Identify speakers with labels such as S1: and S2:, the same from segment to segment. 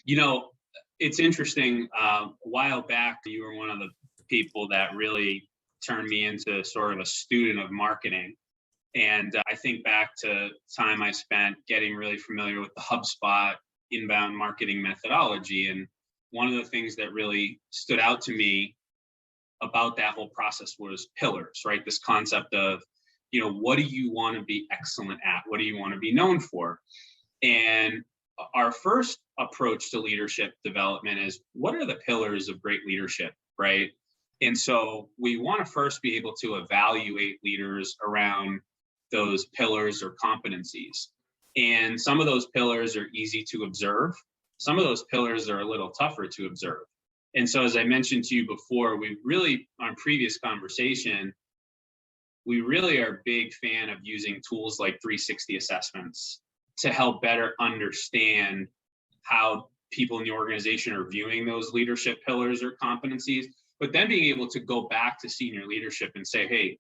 S1: You know, it's interesting. A while back, you were one of the people that really turned me into sort of a student of marketing. And I think back to time I spent getting really familiar with the HubSpot inbound marketing methodology. And one of the things that really stood out to me about that whole process was pillars, right? This concept of, what do you want to be excellent at? What do you want to be known for? And our first approach to leadership development is, what are the pillars of great leadership, right? And so we want to first be able to evaluate leaders around those pillars or competencies. And some of those pillars are easy to observe. Some of those pillars are a little tougher to observe. And so, as I mentioned to you before, we really, on previous conversation, we really are a big fan of using tools like 360 assessments to help better understand how people in the organization are viewing those leadership pillars or competencies, but then being able to go back to senior leadership and say, hey,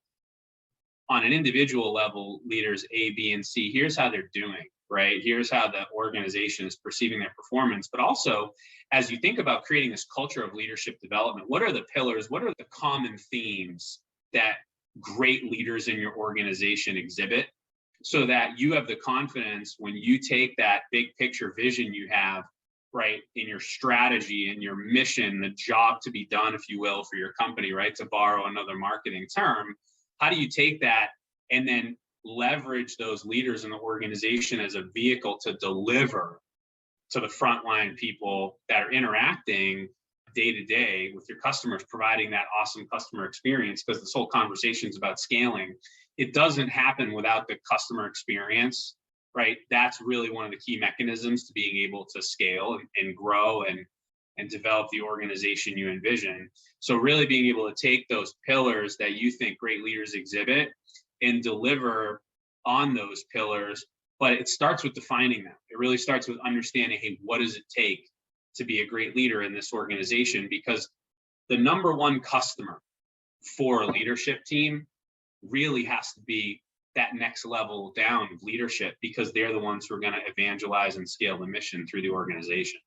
S1: on an individual level, leaders A, B, and C, here's how they're doing, right? Here's how the organization is perceiving their performance. But also, as you think about creating this culture of leadership development, what are the pillars? What are the common themes that great leaders in your organization exhibit, so that you have the confidence when you take that big picture vision you have, right, in your strategy and your mission, the job to be done, if you will, for your company, right, to borrow another marketing term. How do you take that and then leverage those leaders in the organization as a vehicle to deliver to the frontline people that are interacting day to day with your customers, providing that awesome customer experience? Because this whole conversation is about scaling. It doesn't happen without the customer experience, right? That's really one of the key mechanisms to being able to scale and grow and develop the organization you envision. So really being able to take those pillars that you think great leaders exhibit and deliver on those pillars. But it starts with defining them. It really starts with understanding, hey, what does it take to be a great leader in this organization? Because the number one customer for a leadership team really has to be that next level down of leadership, because they're the ones who are going to evangelize and scale the mission through the organization.